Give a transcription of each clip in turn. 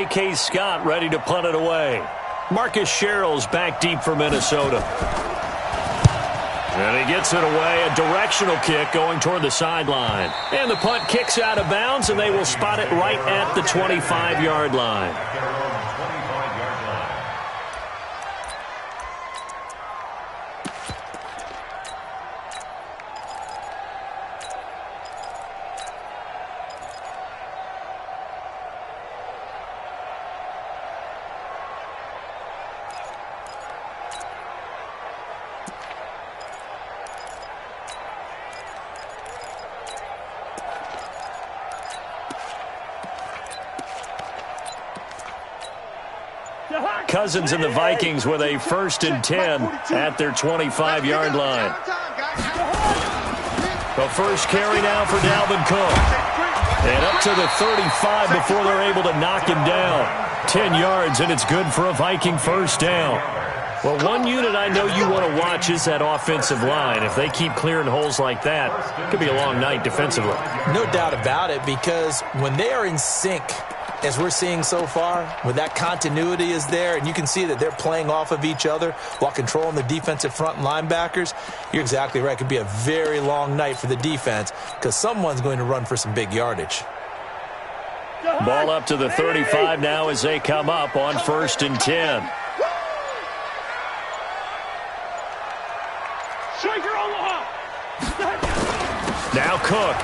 J.K. Scott ready to punt it away. Marcus Sherrill's back deep for Minnesota. And he gets it away, a directional kick going toward the sideline. And the punt kicks out of bounds, and they will spot it right at the 25-yard line. Cousins and the Vikings with a 1st and 10 at their 25-yard line. The first carry now for Dalvin Cook. And up to the 35 before they're able to knock him down. 10 yards, and it's good for a Viking first down. Well, one unit I know you want to watch is that offensive line. If they keep clearing holes like that, it could be a long night defensively. No doubt about it, because when they are in sync, as we're seeing so far, when that continuity is there and you can see that they're playing off of each other while controlling the defensive front linebackers, you're exactly right. It could be a very long night for the defense because someone's going to run for some big yardage. Ball up to the 35 now as they come up on 1st and 10. Now Cook.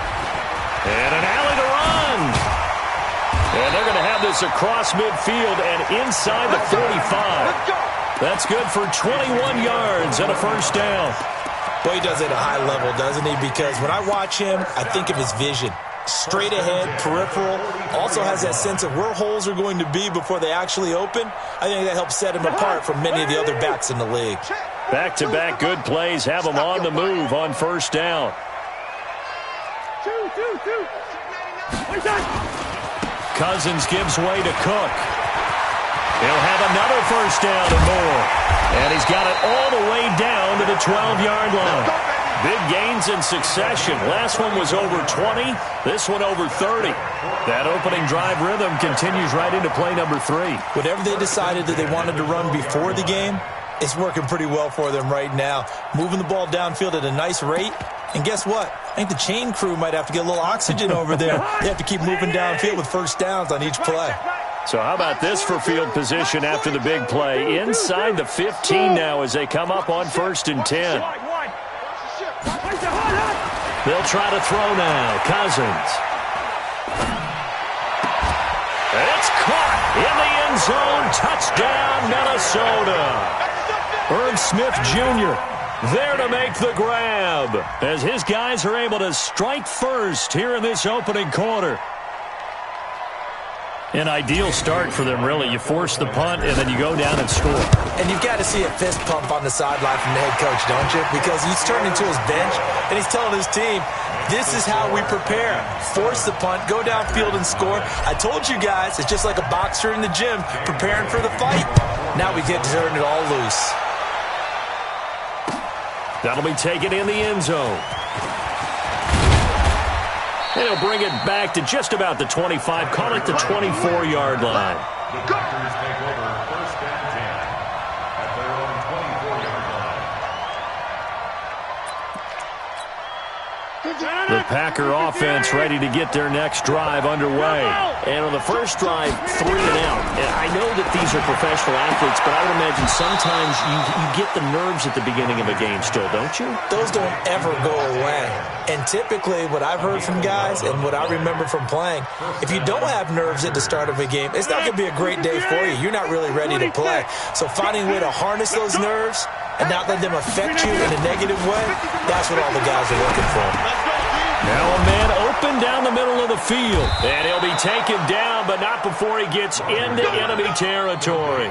And an alley to run. And they're going to have this across midfield and inside the 45. That's good for 21 yards and a first down. Well, he does it at a high level, doesn't he? Because when I watch him, I think of his vision. Straight ahead, peripheral. Also has that sense of where holes are going to be before they actually open. I think that helps set him apart from many of the other backs in the league. Back-to-back good plays have him on the move on first down. Cousins gives way to Cook. He'll have another first down and more. And he's got it all the way down to the 12-yard line. Big gains in succession. Last one was over 20. This one over 30. That opening drive rhythm continues right into play number 3. Whatever they decided that they wanted to run before the game, it's working pretty well for them right now. Moving the ball downfield at a nice rate. And guess what? I think the chain crew might have to get a little oxygen over there. They have to keep moving downfield with first downs on each play. So how about this for field position after the big play? Inside the 15 now as they come up on 1st and 10. They'll try to throw now. Cousins. It's caught in the end zone. Touchdown, Minnesota. Irv Smith Jr. there to make the grab as his guys are able to strike first here in this opening quarter. An ideal start for them, really. You force the punt, and then you go down and score. And you've got to see a fist pump on the sideline from the head coach, don't you? Because he's turning to his bench, and he's telling his team, this is how we prepare. Force the punt, go downfield and score. I told you guys, it's just like a boxer in the gym preparing for the fight. Now we get to turn it all loose. That'll be taken in the end zone. And he'll bring it back to just about the 25. Call it the 24-yard line. The Packers take over 1st and 10 at their own 24-yard line. The Packer offense ready to get their next drive underway. And on the first drive, 3 and out. And I know that these are professional athletes, but I would imagine sometimes you get the nerves at the beginning of a game still, don't you? Those don't ever go away. And typically what I've heard from guys and what I remember from playing, if you don't have nerves at the start of a game, it's not going to be a great day for you. You're not really ready to play. So finding a way to harness those nerves and not let them affect you in a negative way, that's what all the guys are looking for. Now a man open down the middle of the field. And he'll be taken down, but not before he gets into enemy territory.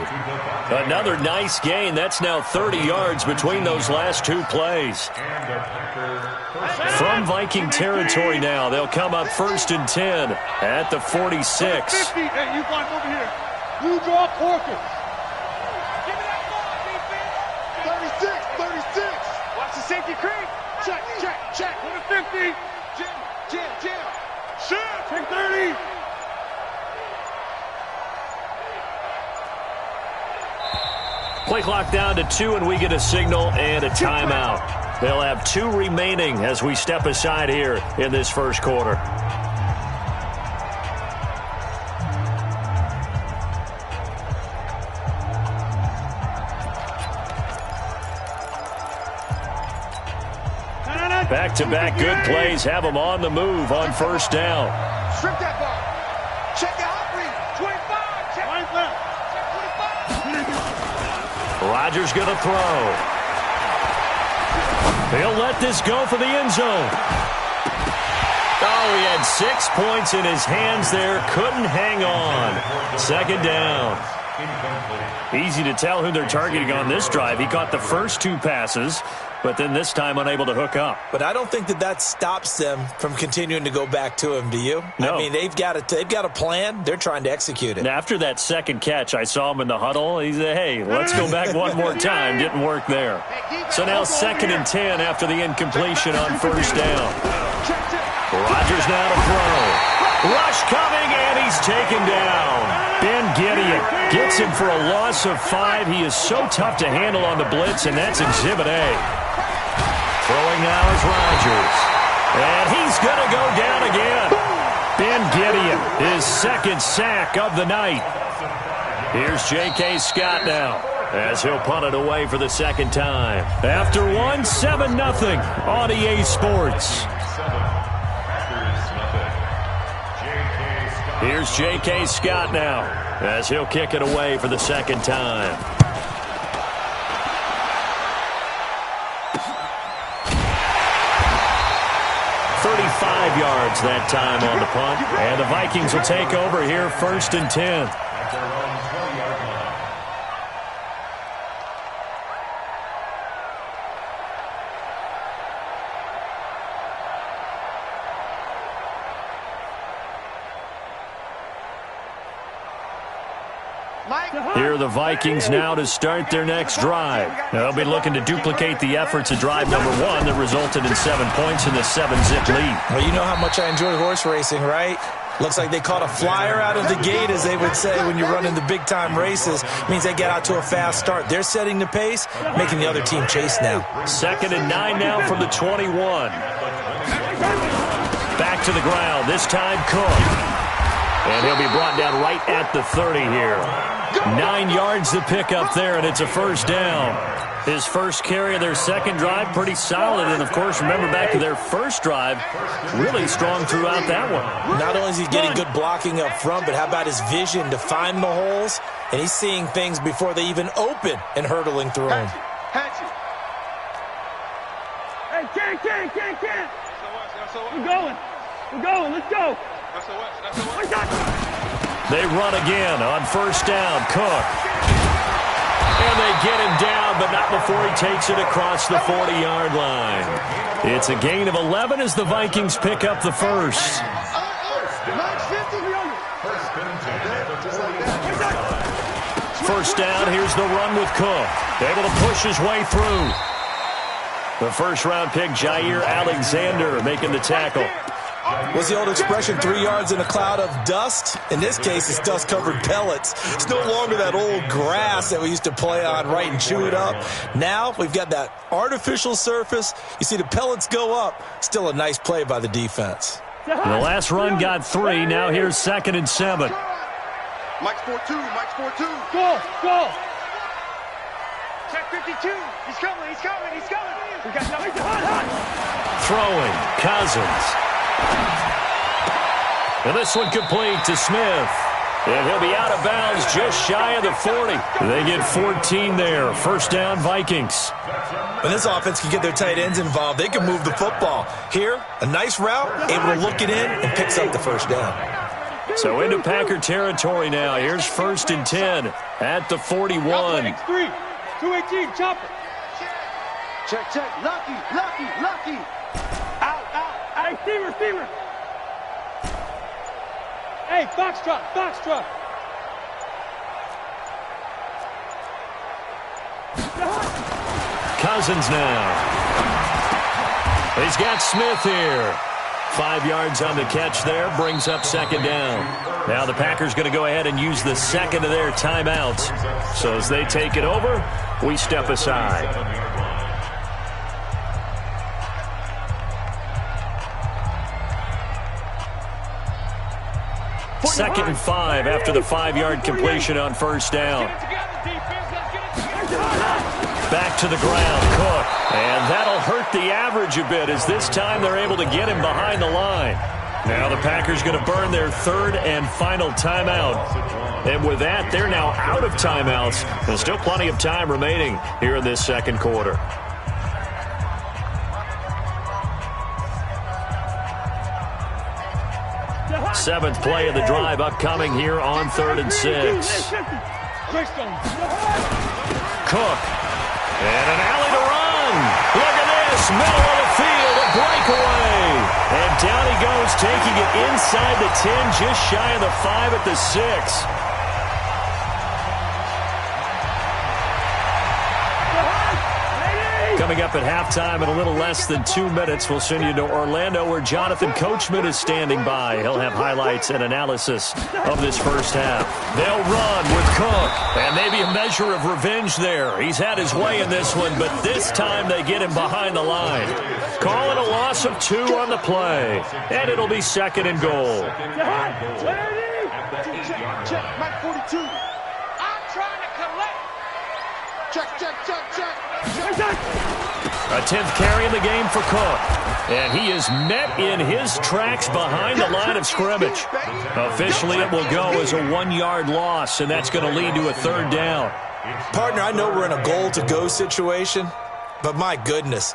Another nice gain. That's now 30 yards between those last 2 plays. From Viking territory now, they'll come up 1st and 10 at the 46. Hey, you guys over here. You draw Porkins. 36. Watch the safety creep. Check. 150. Jim. Shoot. Check 30. Play clock down to 2, and we get a signal and a timeout. They'll have 2 remaining as we step aside here in this first quarter. Back-to-back good plays have them on the move on first down. Strip that ball. Check the hot read. 25. Check 25. Rodgers going to throw. He'll let this go for the end zone. Oh, he had 6 points in his hands there. Couldn't hang on. Second down. Easy to tell who they're targeting on this drive. He caught the first 2 passes, but then this time unable to hook up. But I don't think that stops them from continuing to go back to him, do you? No. I mean, they've got a plan. They're trying to execute it. And after that second catch, I saw him in the huddle. He said, hey, let's go back one more time. Didn't work there. So now 2nd and 10 after the incompletion on first down. Rodgers now to throw. Rush coming, and he's taken down. Ben Gideon gets him for a loss of 5. He is so tough to handle on the blitz, and that's Exhibit A. Throwing now is Rodgers. And he's going to go down again. Ben Gideon, his 2nd sack of the night. Here's J.K. Scott now, as he'll punt it away for the 2nd time. After 1, 7-0 on EA Sports. Here's J.K. Scott now, as he'll kick it away for the 2nd time. Yards that time on the punt, and the Vikings will take over here 1st and 10. Here are the Vikings now to start their next drive. They'll be looking to duplicate the efforts of drive number 1 that resulted in 7 points in the 7-zip lead. Well, you know how much I enjoy horse racing, right? Looks like they caught a flyer out of the gate, as they would say when you're running the big-time races. Means they get out to a fast start. They're setting the pace, making the other team chase now. 2nd and 9 now from the 21. Back to the ground, this time Cook. And he'll be brought down right at the 30 here. 9 yards to pick up there, and it's a first down. His first carry of their 2nd drive, pretty solid. And, of course, remember back to their first drive, really strong throughout that one. Not only is he getting good blocking up front, but how about his vision to find the holes? And he's seeing things before they even open and hurdling through them. Hey, can't. We're going. Let's go. They run again on first down. Cook. And they get him down, but not before he takes it across the 40-yard line. It's a gain of 11 as the Vikings pick up the first. First down, here's the run with Cook. Able to push his way through. The first-round pick, Jair Alexander, making the tackle. What's the old expression, 3 yards in a cloud of dust? In this case, it's dust-covered pellets. It's no longer that old grass that we used to play on, right, and chew it up. Now we've got that artificial surface. You see the pellets go up. Still a nice play by the defense. The last run got 3. Now here's 2nd and 7. Mike's 4-2. Go. Check 52. He's coming. We got nothing. Hot. Throwing, Cousins. And this one complete to Smith. And he'll be out of bounds just shy of the 40. They get 14 there. First down, Vikings. When this offense can get their tight ends involved, they can move the football. Here, a nice route, able to look it in, and picks up the first down. So into Packer territory now. Here's 1st and 10 at the 41. 218, chopper. Check. Lucky. Out. Hey, receiver. Hey, box truck. Cousins now. He's got Smith here. 5 yards on the catch there, brings up second down. Now the Packers going to go ahead and use the second of their timeouts. So as they take it over, we step aside. Second and 5 after the 5-yard completion on first down. Back to the ground, Cook. And that'll hurt the average a bit as this time they're able to get him behind the line. Now the Packers going to burn their third and final timeout. And with that, they're now out of timeouts. There's still plenty of time remaining here in this second quarter. Seventh play of the drive upcoming here on 3rd and 6. Cook. And an alley to run. Look at this. Middle of the field. A breakaway. And down he goes, taking it inside the 10, just shy of the 5 at the 6. Coming up at halftime in a little less than 2 minutes, we'll send you to Orlando where Jonathan Coachman is standing by. He'll have highlights and analysis of this first half. They'll run with Cook, and maybe a measure of revenge there. He's had his way in this one, but this time they get him behind the line. Calling a loss of 2 on the play, and it'll be second and goal. Check, Mike 42. I'm trying to collect. Check. A 10th carry in the game for Cook. And he is met in his tracks behind the line of scrimmage. Officially, it will go as a 1-yard loss, and that's going to lead to a third down. Partner, I know we're in a goal-to-go situation, but my goodness.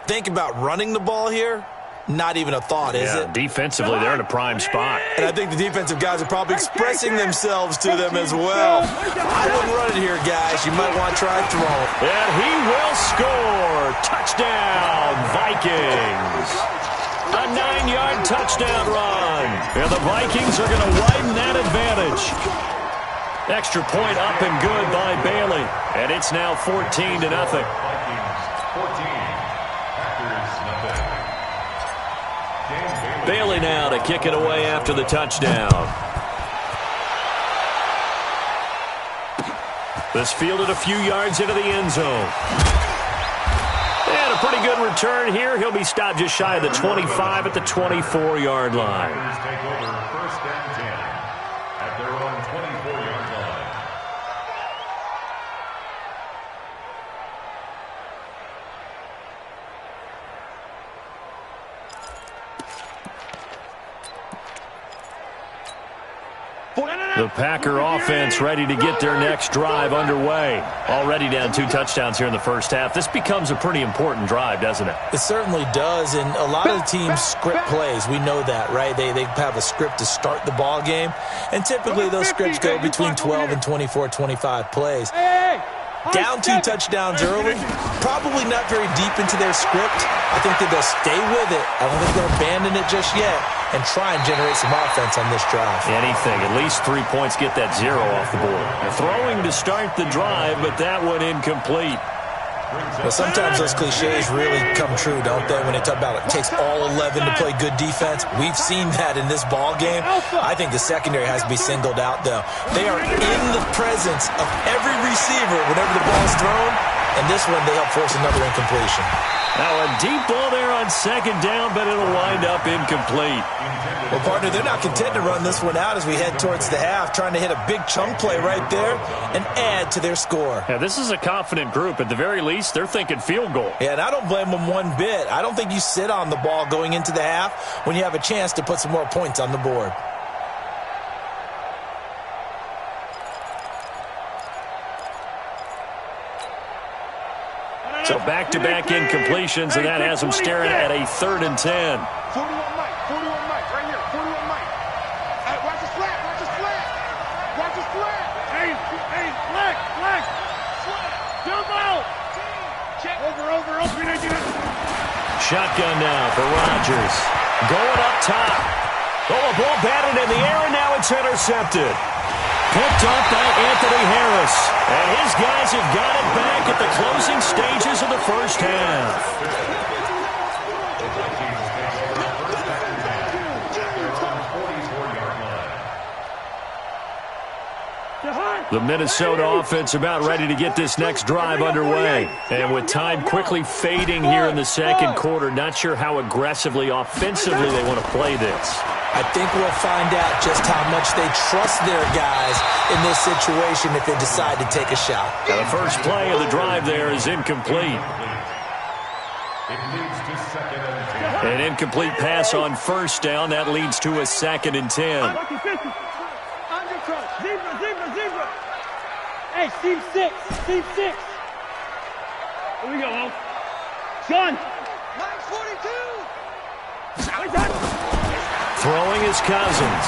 Think about running the ball here. Not even a thought, is it? Defensively, they're in a prime spot. And I think the defensive guys are probably expressing themselves to them as well. I wouldn't run it here, guys. You might want to try to throw it. And he will score. Touchdown, Vikings. A 9-yard touchdown run. And the Vikings are going to widen that advantage. Extra point up and good by Bailey. And it's now 14-0. Bailey now to kick it away after the touchdown. This fielded a few yards into the end zone. And a pretty good return here. He'll be stopped just shy of the 25 at the 24-yard line. Take over first and 10 at their own 24-yard line. The Packer offense ready to get their next drive underway. Already down 2 touchdowns here in the first half. This becomes a pretty important drive, doesn't it? It certainly does, and a lot of the teams script plays. We know that, right? They have a script to start the ball game, and typically those scripts go between 12 and 24, 25 plays. Down 2 touchdowns early, probably not very deep into their script. I think that they'll stay with it. I don't think they'll abandon it just yet and try and generate some offense on this drive. Anything, at least 3 points, get that 0 off the board. Throwing to start the drive, but that one incomplete. Well, sometimes those cliches really come true, don't they, when they talk about it takes all 11 to play good defense. We've seen that in this ball game. I think the secondary has to be singled out, though. They are in the presence of every receiver whenever the ball's thrown, and this one they help force another incompletion. Now a deep ball there on second down, but it'll wind up incomplete. Well, partner, they're not content to run this one out as we head towards the half, trying to hit a big chunk play right there and add to their score. Yeah, this is a confident group. At the very least, they're thinking field goal. Yeah, and I don't blame them one bit. I don't think you sit on the ball going into the half when you have a chance to put some more points on the board. So back-to-back incompletions, and that has them staring at a 3rd and 10. 41 Mike, right here, 41 Mike. Hey, watch his flat. Watch his flat. Hey, flat. Jump out. Check. Over, open it. Shotgun now for Rodgers. Going up top. Oh, a ball batted in the air, and now it's intercepted. Picked up by Anthony Harris. And his guys have got it back at the closing stages of the first half. The Minnesota offense about ready to get this next drive underway. And with time quickly fading here in the second quarter, not sure how aggressively, offensively they want to play this. I think we'll find out just how much they trust their guys in this situation if they decide to take a shot. Now the first play of the drive there is incomplete. It leads to 2nd and 10. An incomplete pass on first down. That leads to a 2nd and 10. Zebra. Hey, Steve 6. Here we go, Sean. 942. Throwing is Cousins.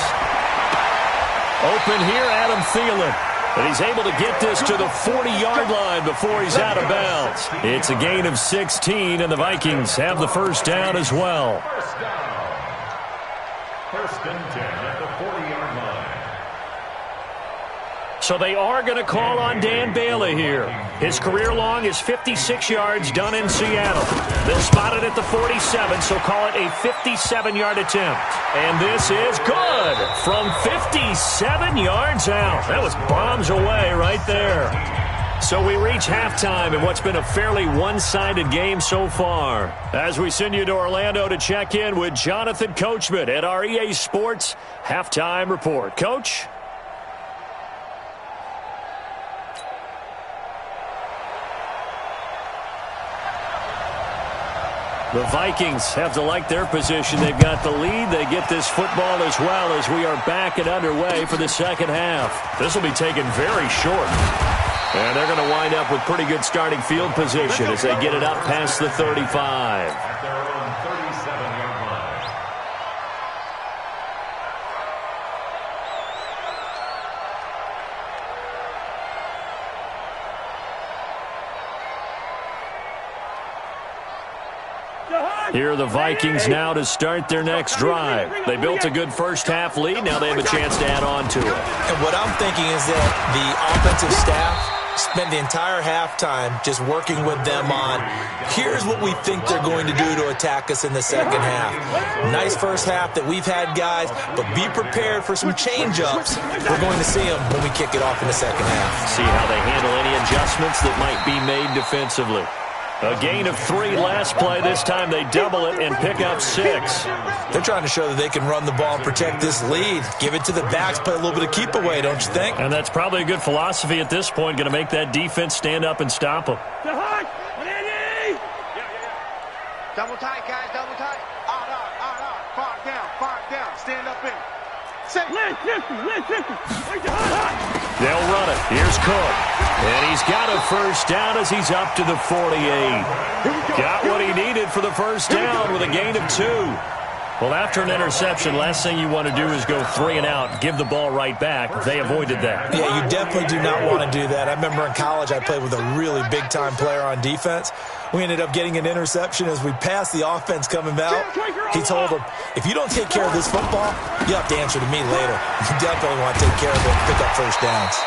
Open here, Adam Thielen. And he's able to get this to the 40-yard line before he's out of bounds. It's a gain of 16, and the Vikings have the first down as well. First down. 1st and 10 at the 40-yard line. So they are going to call on Dan Bailey here. His career long is 56 yards done in Seattle. They'll spot it at the 47, so call it a 57-yard attempt. And this is good from 57 yards out. That was bombs away right there. So we reach halftime in what's been a fairly one-sided game so far. As we send you to Orlando to check in with Jonathan Coachman at our EA Sports Halftime Report. Coach? The Vikings have to like their position. They've got the lead. They get this football as well as we are back and underway for the second half. This will be taken very short. And they're going to wind up with pretty good starting field position as they get it up past the 35. At their own 37-yard line. Here are the Vikings now to start their next drive. They built a good first-half lead. Now they have a chance to add on to it. And what I'm thinking is that the offensive staff spent the entire halftime just working with them on, here's what we think they're going to do to attack us in the second half. Nice first half that we've had, guys, but be prepared for some change-ups. We're going to see them when we kick it off in the second half. See how they handle any adjustments that might be made defensively. A gain of 3 last play. This time they double it and pick up 6. They're trying to show that they can run the ball and protect this lead. Give it to the backs, play a little bit of keep away, don't you think? And that's probably a good philosophy at this point, going to make that defense stand up and stop them. Double tight, guys, double tight. Far down, stand up in. They'll run it. Here's Cook. And he's got a first down as he's up to the 48. Got what he needed for the first down with a gain of 2. Well, after an interception, last thing you want to do is go 3 and out, give the ball right back. They avoided that. Yeah, you definitely do not want to do that. I remember in college I played with a really big-time player on defense. We ended up getting an interception as we passed the offense coming out. He told him, if you don't take care of this football, you have to answer to me later. You definitely want to take care of it and pick up first downs.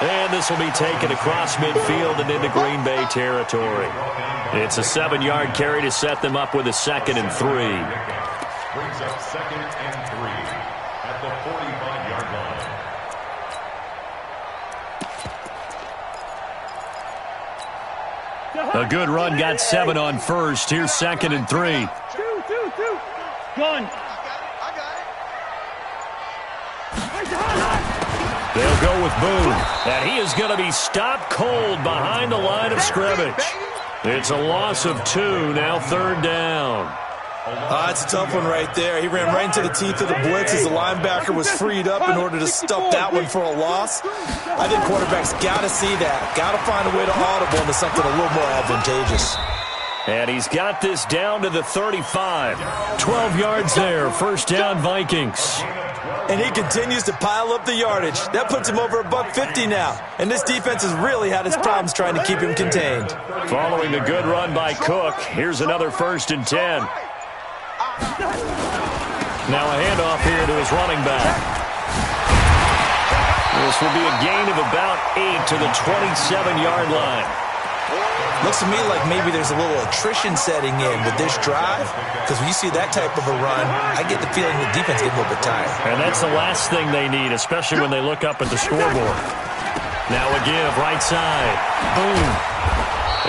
And this will be taken across midfield and into Green Bay territory. It's a 7-yard carry to set them up with a 2nd and 3. Brings up 2nd and 3 at the 45-yard line. A good run got 7 on first. Here's 2nd and 3. 2. Gun. They'll go with Boone. And he is going to be stopped cold behind the line of scrimmage. It's a loss of 2. Now 3rd down. It's a tough one right there. He ran right into the teeth of the blitz as the linebacker was freed up in order to stuff that one for a loss. I think quarterbacks got to see that. Got to find a way to audible into something a little more advantageous. And he's got this down to the 35. 12 yards there. First down, Vikings. And he continues to pile up the yardage. That puts him over $150 now. And this defense has really had its problems trying to keep him contained. Following the good run by Cook, here's another 1st and 10. Now a handoff here to his running back. This will be a gain of about 8 to the 27-yard line. Looks to me like maybe there's a little attrition setting in with this drive, because when you see that type of a run, I get the feeling the defense gets a little bit tired. And that's the last thing they need, especially when they look up at the scoreboard. Now a give, right side. Boom.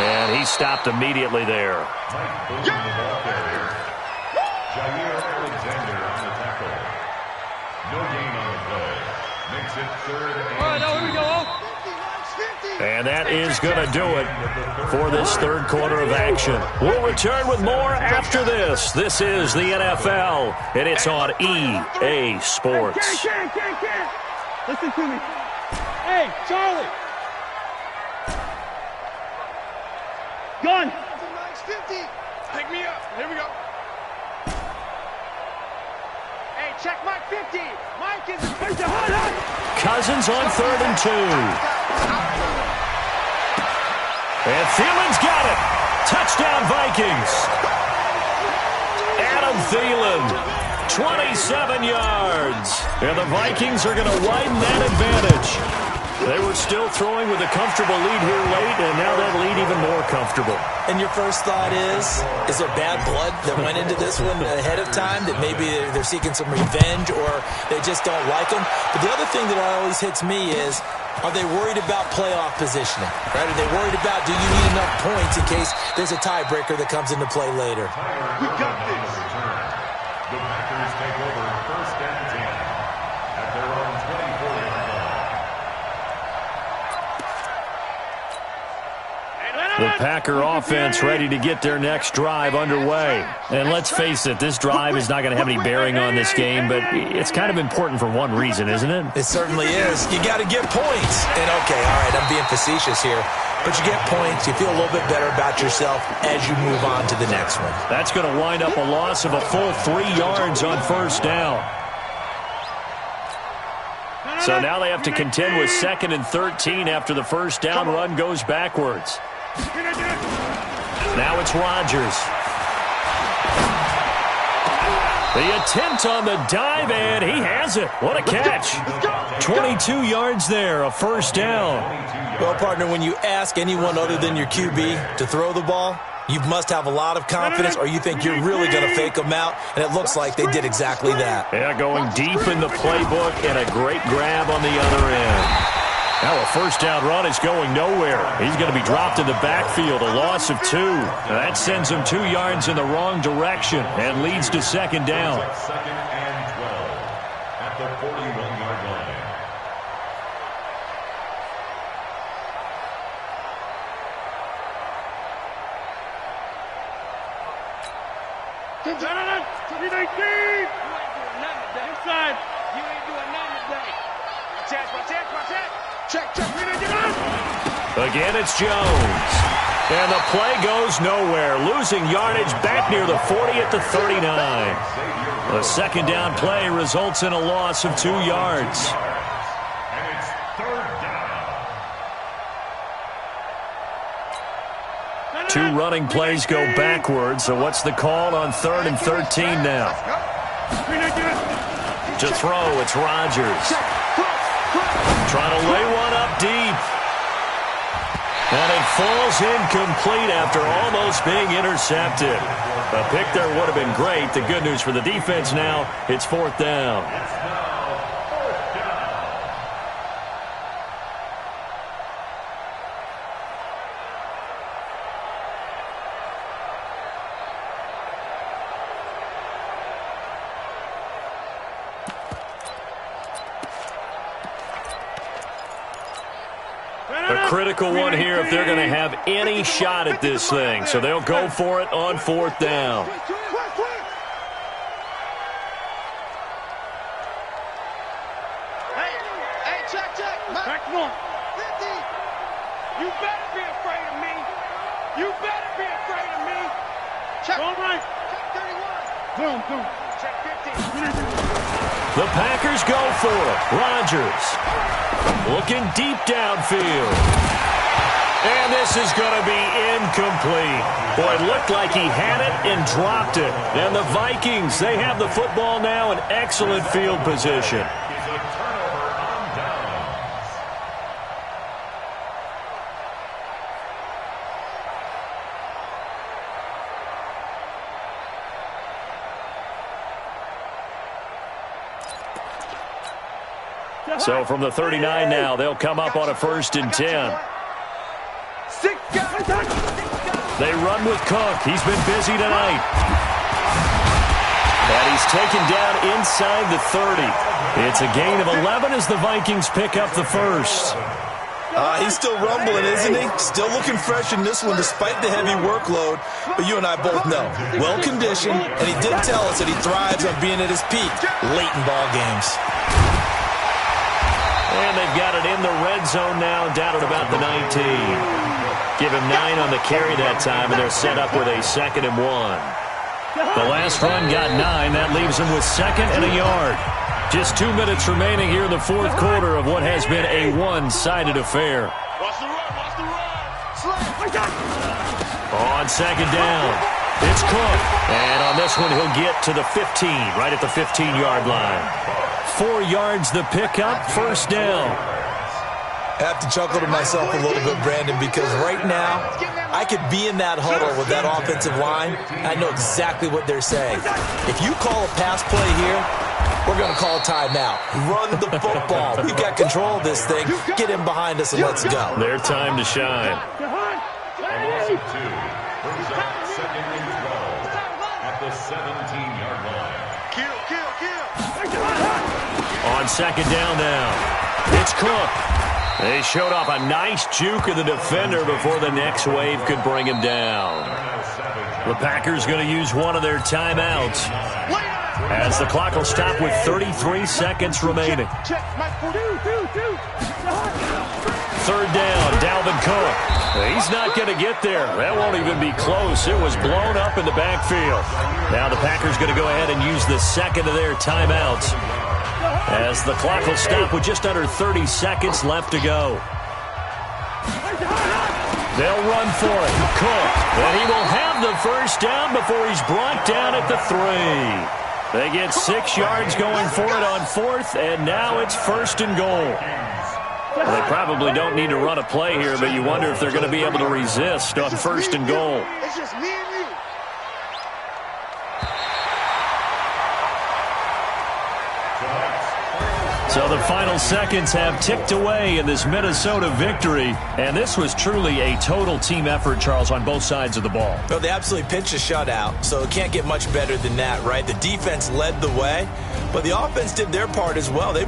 And he stopped immediately there. Jair Alexander on the tackle. No gain on the play. Makes it 3rd and 2. All right, now here we go. And that is going to do it for this third quarter of action. We'll return with more after this. This is the NFL, and it's on EA Sports. Can't. Listen to me. Hey, Charlie. Gun. 50. Pick me up. Here we go. Hey, check Mike 50. Mike is... Cousins on 3rd and 2. And Thielen's got it. Touchdown, Vikings. Adam Thielen, 27 yards. And the Vikings are going to widen that advantage. They were still throwing with a comfortable lead here late, and now that lead even more comfortable. And your first thought is there bad blood that went into this one ahead of time, that maybe they're seeking some revenge or they just don't like them? But the other thing that always hits me is, are they worried about playoff positioning? Right? Are they worried about, do you need enough points in case there's a tiebreaker that comes into play later? We got this. The Packers take over 1st and 10 at their own 24-yard line. The Packer offense ready to get their next drive underway. And let's face it, this drive is not going to have any bearing on this game, but it's kind of important for one reason, isn't it? It certainly is. You got to get points. And okay, all right, I'm being facetious here, but you get points, you feel a little bit better about yourself as you move on to the next one. That's going to wind up a loss of a full 3 yards on 1st down. So now they have to contend with 2nd and 13 after the 1st down run goes backwards. Now it's Rodgers. The attempt on the dive, and he has it. What a catch. 22 yards there, a 1st down. Well, partner, when you ask anyone other than your QB to throw the ball, you must have a lot of confidence, or you think you're really going to fake them out, and it looks like they did exactly that. Yeah, going deep in the playbook, and a great grab on the other end. Now a 1st down run is going nowhere. He's going to be dropped in the backfield, a loss of 2. That sends him 2 yards in the wrong direction and leads to 2nd down. 2nd and 12 at the 41-yard line. Inside. You ain't doing nothing today. Watch it. Check. Again, it's Jones. And the play goes nowhere, losing yardage back near the 40 at the 39. The 2nd down play results in a loss of 2 yards. And it's 3rd down. 2 running plays go backwards, so what's the call on 3rd and 13 now? To throw, it's Rodgers. Trying to lay one up deep. And it falls incomplete after almost being intercepted. A pick there would have been great. The good news for the defense now, it's 4th down. A critical one here if they're going to have any shot at this thing. So they'll go for it on 4th down. Hey, check. Back one. 50. You better be afraid of me. Check. All right. Check 31. Boom. Check 50. The Packers go for it. Rodgers looking deep downfield. And this is going to be incomplete. Boy, it looked like he had it and dropped it. And the Vikings, they have the football now in excellent field position. So from the 39 now, they'll come up on a 1st and 10. They run with Cook. He's been busy tonight. And he's taken down inside the 30. It's a gain of 11 as the Vikings pick up the first. He's still rumbling, isn't he? Still looking fresh in this one despite the heavy workload. But you and I both know, well-conditioned, and he did tell us that he thrives on being at his peak late in ball games. And they've got it in the red zone now, down at about the 19. Give him 9 on the carry that time, and they're set up with a 2nd and 1. The last run got 9. That leaves them with 2nd and a yard. Just 2 minutes remaining here in the 4th quarter of what has been a one-sided affair. On 2nd down, it's Cook. And on this one, he'll get to the 15, right at the 15-yard line. 4 yards the pickup, 1st down. I have to chuckle to myself a little bit, Brandon, because right now I could be in that huddle with that offensive line. I know exactly what they're saying. If you call a pass play here, we're going to call a timeout. Run the football. We've got control of this thing. Get him behind us and let's go. Their time to shine. Brings up 2nd and 12 at the 17-yard line. On 2nd down now, it's Cook. They showed off a nice juke of the defender before the next wave could bring him down. The Packers going to use one of their timeouts as the clock will stop with 33 seconds remaining. 3rd down, Dalvin Cook. He's not going to get there. That won't even be close. It was blown up in the backfield. Now the Packers going to go ahead and use the 2nd of their timeouts as the clock will stop with just under 30 seconds left to go. They'll run for it. Cook. And he will have the 1st down before he's brought down at the 3. They get 6 yards going for it on 4th, and now it's 1st and goal. They probably don't need to run a play here, but you wonder if they're going to be able to resist on 1st and goal. It's just me and you. So the final seconds have ticked away in this Minnesota victory. And this was truly a total team effort, Charles, on both sides of the ball. Well, they absolutely pitched a shutout, so it can't get much better than that, right? The defense led the way, but the offense did their part as well. They